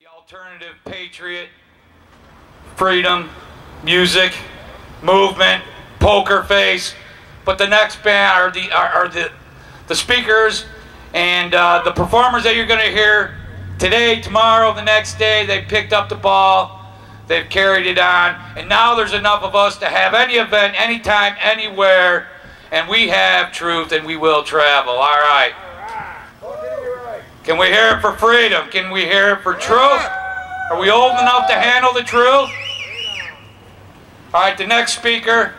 The alternative patriot, freedom, music, movement, poker face. But the next band are the speakers and the performers that you're going to hear today, tomorrow, the next day. They picked up the ball, they've carried it on, and now there's enough of us to have any event, anytime, anywhere, and we have truth and we will travel. All right. Can we hear it for freedom? Can we hear it for truth? Are we old enough to handle the truth? All right, the next speaker,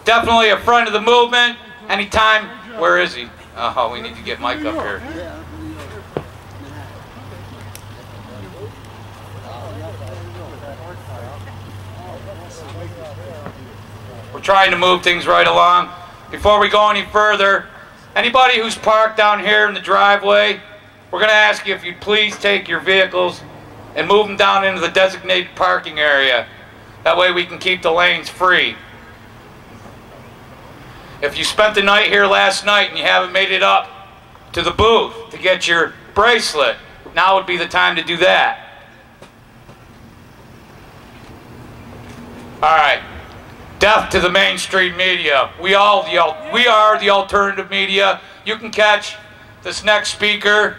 definitely a friend of the movement. Anytime, where is he? Oh, we need to get Mike up here. We're trying to move things right along. Before we go any further, anybody who's parked down here in the driveway, we're going to ask you if you'd please take your vehicles and move them down into the designated parking area. That way we can keep the lanes free. If you spent the night here last night and you haven't made it up to the booth to get your bracelet, now would be the time to do that. All right. Death to the mainstream media. We are the alternative media. You can catch this next speaker,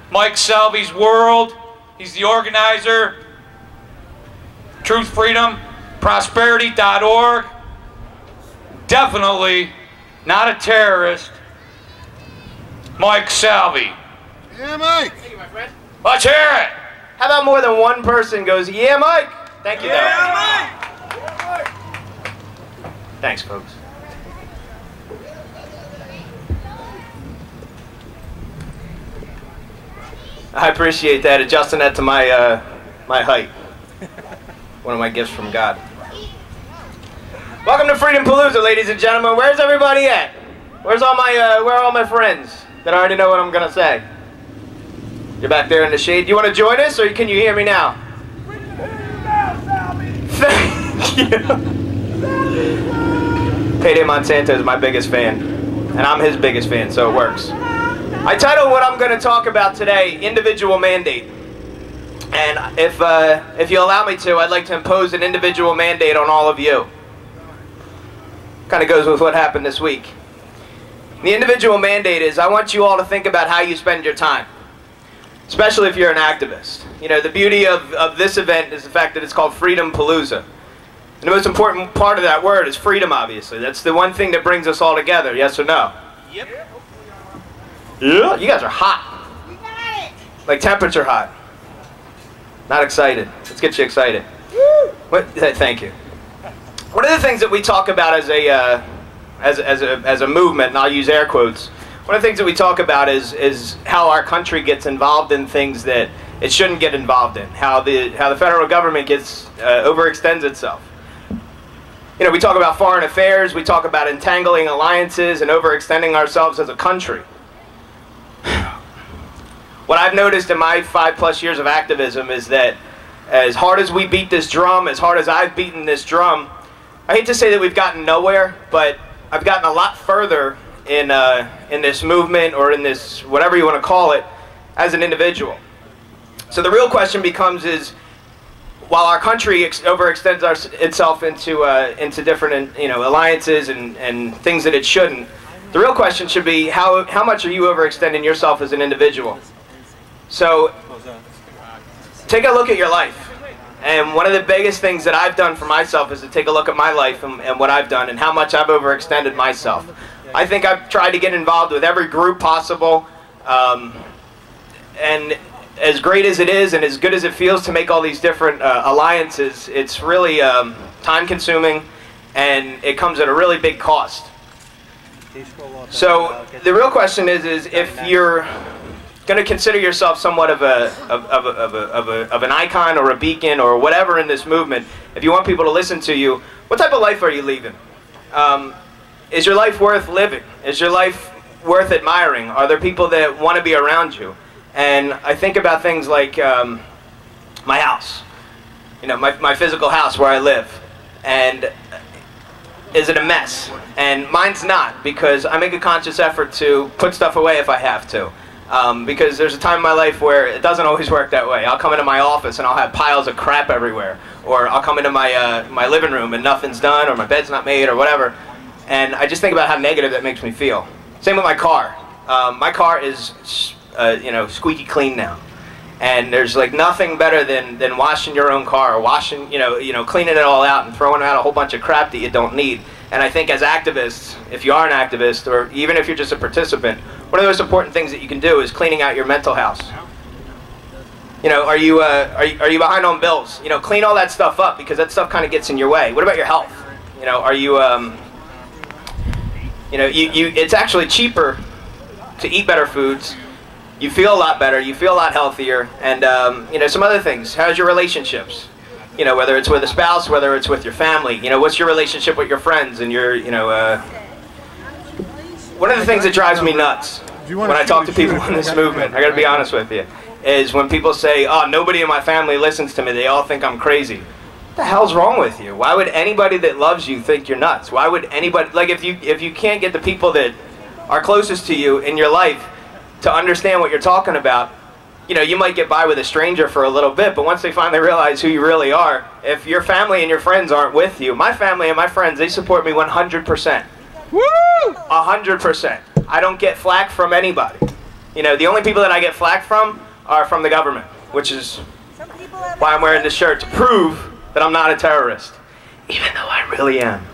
Mike Salvi's World. He's the organizer. Truth, Freedom, Prosperity.org. Definitely not a terrorist. Mike Salvi. Yeah, Mike. Thank you, my friend. Let's hear it. How about more than one person goes, yeah, Mike? Thank you, Yeah, Mike. Yeah, Mike. Thanks, folks. I appreciate that, adjusting that to my my height. One of my gifts from God. Welcome to Freedom Palooza, ladies and gentlemen. Where's everybody at? Where are all my friends that already know what I'm gonna say? You're back there in the shade. Do you want to join us, or can you hear me now? Thank you. Payday Monsanto is my biggest fan, and I'm his biggest fan, so it works. I titled what I'm going to talk about today, Individual Mandate. And if you allow me to, I'd like to impose an individual mandate on all of you. Kind of goes with what happened this week. The individual mandate is, I want you all to think about how you spend your time, especially if you're an activist. You know, the beauty of this event is the fact that it's called Freedom Palooza. And the most important part of that word is freedom, obviously. That's the one thing that brings us all together, yes or no? Yep. Yeah. You guys are hot. You got it. Like temperature hot. Not excited. Let's get you excited. Woo. Thank you. One of the things that we talk about as a movement, and I'll use air quotes, one of the things that we talk about is how our country gets involved in things that it shouldn't get involved in. How the federal government gets overextends itself. You know, we talk about foreign affairs, we talk about entangling alliances and overextending ourselves as a country. What I've noticed in my 5+ years of activism is that as hard as we beat this drum, as hard as I've beaten this drum, I hate to say that we've gotten nowhere, but I've gotten a lot further in this movement, or in this, whatever you want to call it, as an individual. So the real question becomes is, while our country overextends itself into different alliances and things that it shouldn't, the real question should be how much are you overextending yourself as an individual? So take a look at your life. And one of the biggest things that I've done for myself is to take a look at my life and what I've done and how much I've overextended myself. I think I've tried to get involved with every group possible, and as great as it is and as good as it feels to make all these different alliances, it's really time-consuming, and it comes at a really big cost. So the real question is if you're going to consider yourself somewhat of an icon or a beacon or whatever in this movement, if you want people to listen to you, what type of life are you leaving? Is your life worth living? Is your life worth admiring? Are there people that want to be around you? And I think about things like my house, my physical house where I live. And is it a mess? And mine's not, because I make a conscious effort to put stuff away if I have to. Because there's a time in my life where it doesn't always work that way. I'll come into my office and I'll have piles of crap everywhere. Or I'll come into my living room and nothing's done, or my bed's not made, or whatever. And I just think about how negative that makes me feel. Same with my car. My car is, squeaky clean now. And there's like nothing better than washing your own car, or washing, cleaning it all out and throwing out a whole bunch of crap that you don't need. And I think as activists, if you are an activist, or even if you're just a participant, one of the most important things that you can do is cleaning out your mental house. Are you behind on bills? Clean all that stuff up, because that stuff kind of gets in your way. What about your health? Are you, it's actually cheaper to eat better foods. You feel a lot better. You feel a lot healthier. And, some other things. How's your relationships? Whether it's with a spouse, whether it's with your family. What's your relationship with your friends and your, one of the things that drives me nuts when I talk to people in this movement, I gotta be honest with you, is when people say, oh, nobody in my family listens to me, they all think I'm crazy. What the hell's wrong with you? Why would anybody that loves you think you're nuts? Why would anybody, like if you can't get the people that are closest to you in your life to understand what you're talking about, you might get by with a stranger for a little bit, but once they finally realize who you really are, if your family and your friends aren't with you, my family and my friends, they support me 100%. Woo! 100%. I don't get flack from anybody. The only people that I get flack from are from the government, which is why I'm wearing this shirt, to prove that I'm not a terrorist, even though I really am.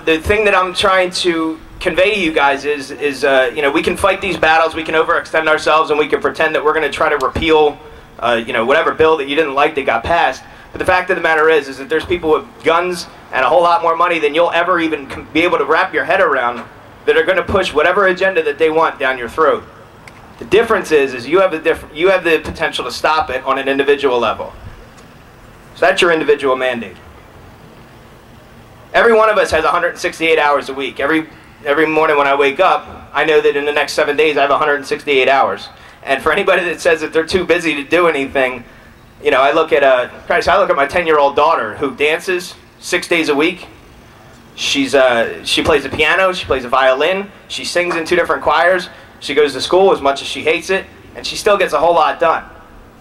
The thing that I'm trying to convey to you guys is we can fight these battles, we can overextend ourselves, and we can pretend that we're going to try to repeal, whatever bill that you didn't like that got passed. But the fact of the matter is that there's people with guns and a whole lot more money than you'll ever even be able to wrap your head around that are going to push whatever agenda that they want down your throat. The difference is you have the potential to stop it on an individual level. So that's your individual mandate. Every one of us has 168 hours a week. Every morning when I wake up, I know that in the next 7 days I have 168 hours. And for anybody that says that they're too busy to do anything, I look at my 10-year-old daughter who dances 6 days a week. She plays the piano, she plays the violin, she sings in 2 different choirs, she goes to school as much as she hates it, and she still gets a whole lot done.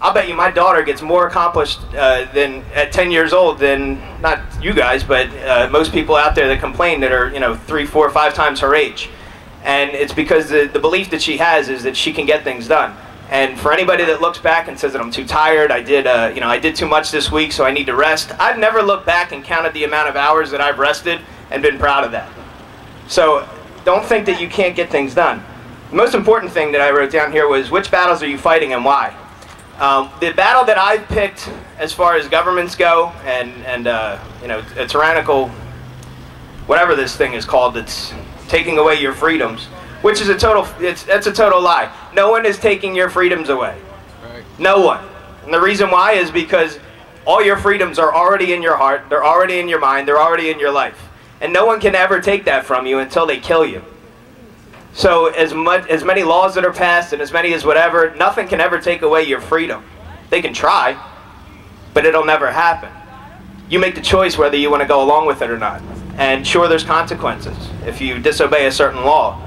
I'll bet you my daughter gets more accomplished at 10 years old than, not you guys, but most people out there that complain that are 3, 4, 5 times her age. And it's because the belief that she has is that she can get things done. And for anybody that looks back and says that I'm too tired, I did too much this week, so I need to rest, I've never looked back and counted the amount of hours that I've rested and been proud of that. So don't think that you can't get things done. The most important thing that I wrote down here was, which battles are you fighting and why? The battle that I've picked as far as governments go, and a tyrannical, whatever this thing is called, that's taking away your freedoms, which is that's a total lie. No one is taking your freedoms away. Right. No one. And the reason why is because all your freedoms are already in your heart, they're already in your mind, they're already in your life. And no one can ever take that from you until they kill you. So as many laws that are passed and as many as whatever, nothing can ever take away your freedom. They can try, but it'll never happen. You make the choice whether you want to go along with it or not. And sure, there's consequences if you disobey a certain law.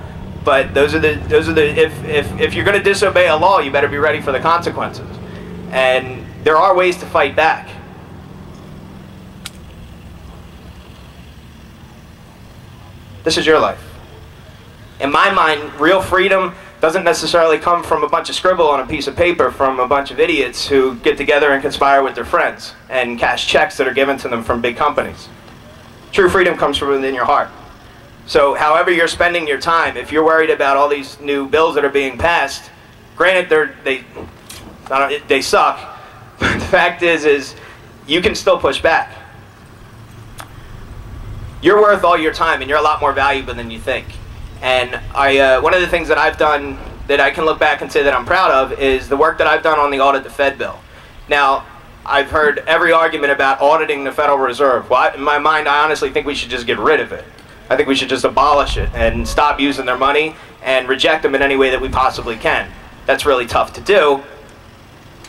But if you're going to disobey a law, you better be ready for the consequences. And there are ways to fight back. This is your life. In my mind, real freedom doesn't necessarily come from a bunch of scribble on a piece of paper from a bunch of idiots who get together and conspire with their friends and cash checks that are given to them from big companies. True freedom comes from within your heart. So however you're spending your time, if you're worried about all these new bills that are being passed, granted they suck, but the fact is you can still push back. You're worth all your time and you're a lot more valuable than you think. And one of the things that I've done that I can look back and say that I'm proud of is the work that I've done on the Audit the Fed Bill. Now, I've heard every argument about auditing the Federal Reserve. Well, in my mind, I honestly think we should just get rid of it. I think we should just abolish it and stop using their money and reject them in any way that we possibly can. That's really tough to do.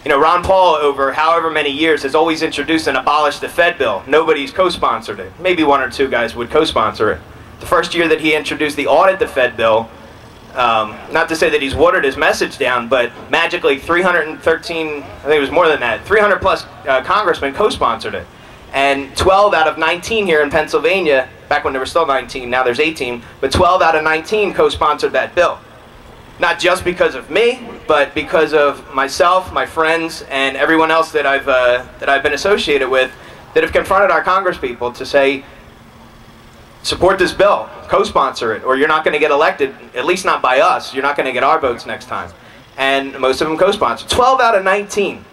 Ron Paul, over however many years, has always introduced and abolished the Fed Bill. Nobody's co-sponsored it. Maybe 1 or 2 guys would co-sponsor it. The first year that he introduced the Audit the Fed Bill, Not to say that he's watered his message down, but magically 313, I think it was more than that, 300 plus congressmen co-sponsored it. And 12 out of 19 here in Pennsylvania, back when there were still 19, now there's 18, but 12 out of 19 co-sponsored that bill. Not just because of me, but because of myself, my friends, and everyone else that I've been associated with that have confronted our congresspeople to say, support this bill, co-sponsor it, or you're not going to get elected, at least not by us. You're not going to get our votes next time. And most of them co-sponsored. 12 out of 19.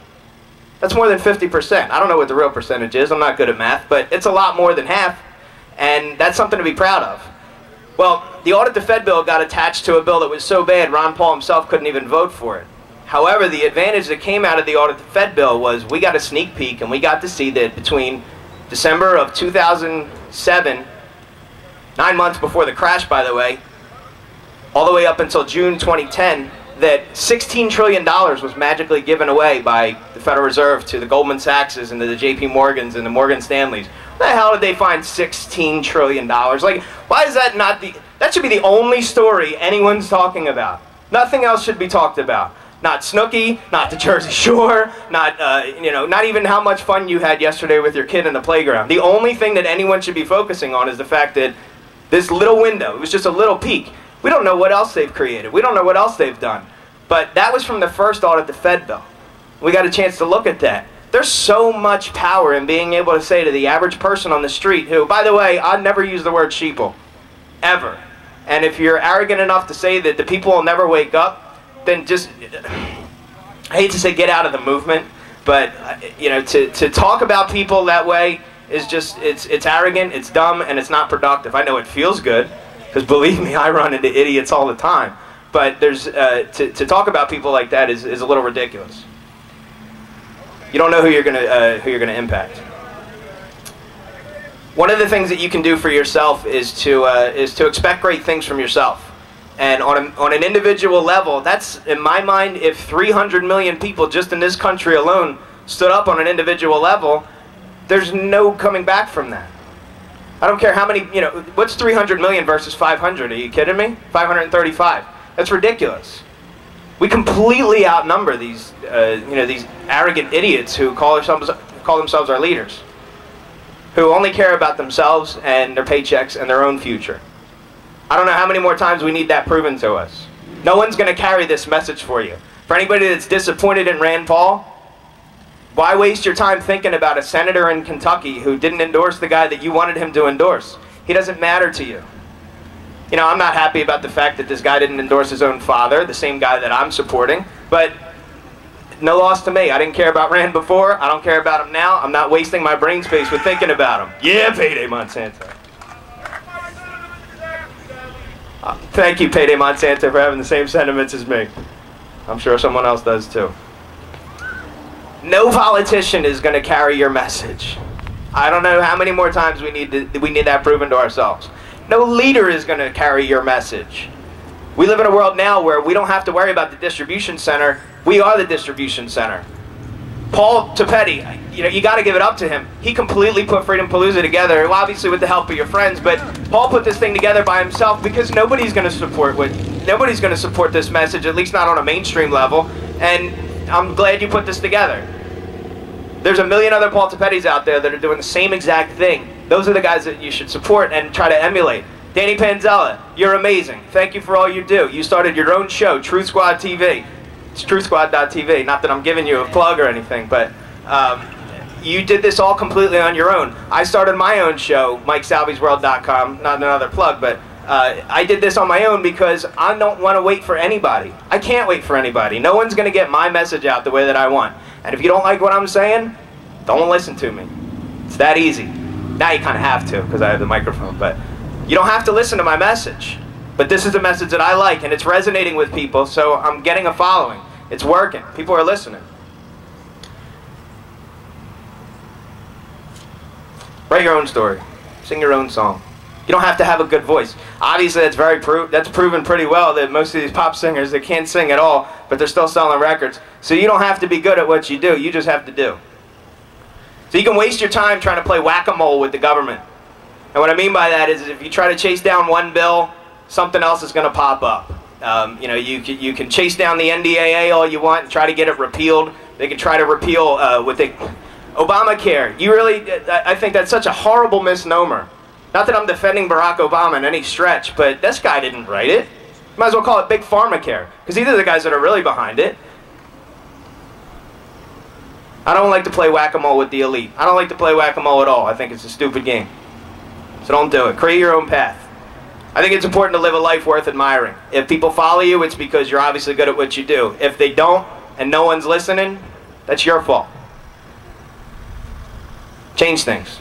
That's more than 50%. I don't know what the real percentage is. I'm not good at math, but it's a lot more than half, and that's something to be proud of. Well, the Audit the Fed Bill got attached to a bill that was so bad Ron Paul himself couldn't even vote for it. However, the advantage that came out of the Audit the Fed Bill was we got a sneak peek, and we got to see that between December of 2007, 9 months before the crash, by the way, all the way up until June 2010, that $16 trillion was magically given away by the Federal Reserve to the Goldman Sachs and to the JP Morgans and the Morgan Stanleys. Where the hell did they find $16 trillion? Like, why is that not that should be the only story anyone's talking about. Nothing else should be talked about. Not Snooki, not the Jersey Shore, not, not even how much fun you had yesterday with your kid in the playground. The only thing that anyone should be focusing on is the fact that this little window, it was just a little peek. We don't know what else they've created. We don't know what else they've done. But that was from the first Audit the Fed Bill. We got a chance to look at that. There's so much power in being able to say to the average person on the street who, by the way, I'd never use the word sheeple. Ever. And if you're arrogant enough to say that the people will never wake up, then just, I hate to say get out of the movement, but to talk about people that way is just, it's arrogant, it's dumb, and it's not productive. I know it feels good, because believe me, I run into idiots all the time. But there's, to talk about people like that is a little ridiculous. You don't know who you're gonna impact. One of the things that you can do for yourself is to expect great things from yourself. And on an individual level, that's, in my mind, if 300 million people just in this country alone stood up on an individual level, there's no coming back from that. I don't care how many, what's 300 million versus 500? Are you kidding me? 535. That's ridiculous. We outnumber these, these arrogant idiots who call themselves our leaders, who only care about themselves and their paychecks and their own future. I don't know how many more times we need that proven to us. No one's going to carry this message for you. For anybody that's disappointed in Rand Paul, why waste your time thinking about a senator in Kentucky who didn't endorse the guy that you wanted him to endorse? He doesn't matter to you. I'm not happy about the fact that this guy didn't endorse his own father, the same guy that I'm supporting, but no loss to me. I didn't care about Rand before. I don't care about him now. I'm not wasting my brain space with thinking about him. Yeah, Payday Monsanto. Thank you, Payday Monsanto, for having the same sentiments as me. I'm sure someone else does too. No politician is going to carry your message. I don't know how many more times we need that proven to ourselves. No leader is going to carry your message. We live in a world now where we don't have to worry about the distribution center. We are the distribution center. Paul Tapetti, you got to give it up to him. He completely put Freedom Palooza together, well, obviously with the help of your friends, but Paul put this thing together by himself because nobody's going to support this message, at least not on a mainstream level. And I'm glad you put this together. There's a million other Paul Tapettis out there that are doing the same exact thing. Those are the guys that you should support and try to emulate. Danny Panzella, you're amazing. Thank you for all you do. You started your own show, Truth Squad TV. It's truthsquad.tv. Not that I'm giving you a plug or anything, but you did this all completely on your own. I started my own show, MikeSalvi'sWorld.com. Not another plug, but I did this on my own because I don't want to wait for anybody. I can't wait for anybody. No one's going to get my message out the way that I want. And if you don't like what I'm saying, don't listen to me. It's that easy. Now you kind of have to because I have the microphone, but you don't have to listen to my message. But this is a message that I like, and it's resonating with people, so I'm getting a following. It's working. People are listening. Write your own story. Sing your own song. You don't have to have a good voice. Obviously, that's proven pretty well that most of these pop singers, they can't sing at all, but they're still selling records. So you don't have to be good at what you do. You just have to do. So you can waste your time trying to play whack-a-mole with the government. And what I mean by that is if you try to chase down one bill, something else is going to pop up. You know, you can chase down the NDAA all you want and try to get it repealed. They can try to repeal with the Obamacare. I think that's such a horrible misnomer. Not that I'm defending Barack Obama in any stretch, but this guy didn't write it. Might as well call it Big Pharmacare, because these are the guys that are really behind it. I don't like to play whack-a-mole with the elite. I don't like to play whack-a-mole at all. I think it's a stupid game. So don't do it. Create your own path. I think it's important to live a life worth admiring. If people follow you, it's because you're obviously good at what you do. If they don't, and no one's listening, that's your fault. Change things.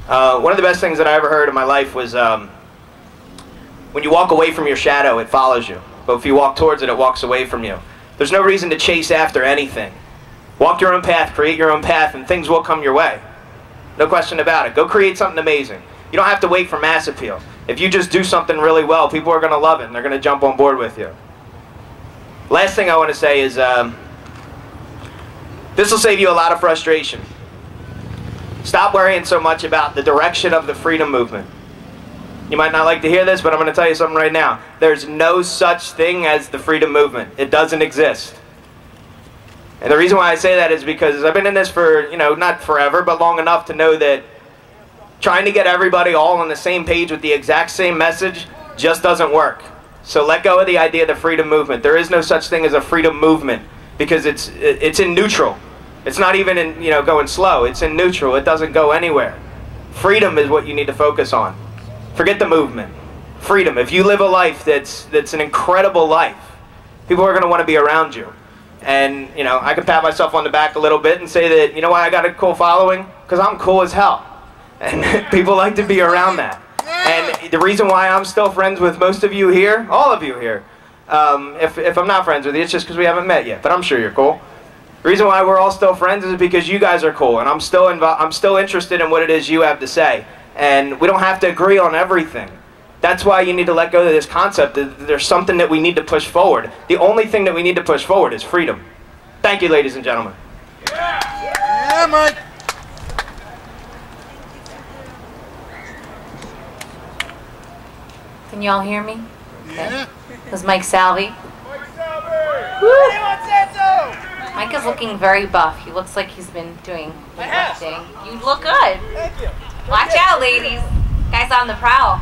One of the best things that I ever heard in my life was when you walk away from your shadow, it follows you. But if you walk towards it, it walks away from you. There's no reason to chase after anything. Walk your own path, create your own path, and things will come your way. No question about it. Go create something amazing. You don't have to wait for mass appeal. If you just do something really well, people are going to love it, and they're going to jump on board with you. Last thing I want to say is this will save you a lot of frustration. Stop worrying so much about the direction of the freedom movement. You might not like to hear this, but I'm going to tell you something right now. There's no such thing as the freedom movement. It doesn't exist. And the reason why I say that is because I've been in this for, not forever, but long enough to know that trying to get everybody all on the same page with the exact same message just doesn't work. So let go of the idea of the freedom movement. There is no such thing as a freedom movement because it's in neutral. It's not even in, going slow. It's in neutral. It doesn't go anywhere. Freedom is what you need to focus on. Forget the movement. Freedom. If you live a life that's an incredible life, people are going to want to be around you. And, I can pat myself on the back a little bit and say that, you know why I got a cool following? Because I'm cool as hell. And people like to be around that. And the reason why I'm still friends with most of you here, all of you here, if I'm not friends with you, it's just because we haven't met yet. But I'm sure you're cool. The reason why we're all still friends is because you guys are cool. And I'm still interested in what it is you have to say. And we don't have to agree on everything. That's why you need to let go of this concept that there's something that we need to push forward. The only thing that we need to push forward is freedom. Thank you, ladies and gentlemen. Yeah, Mike. Can you all hear me? Yeah. This is Mike Salvi. Mike Salvi! Mike is looking very buff. He looks like he's been doing lifting. You look good. Thank you. Watch out, ladies. Guy's on the prowl.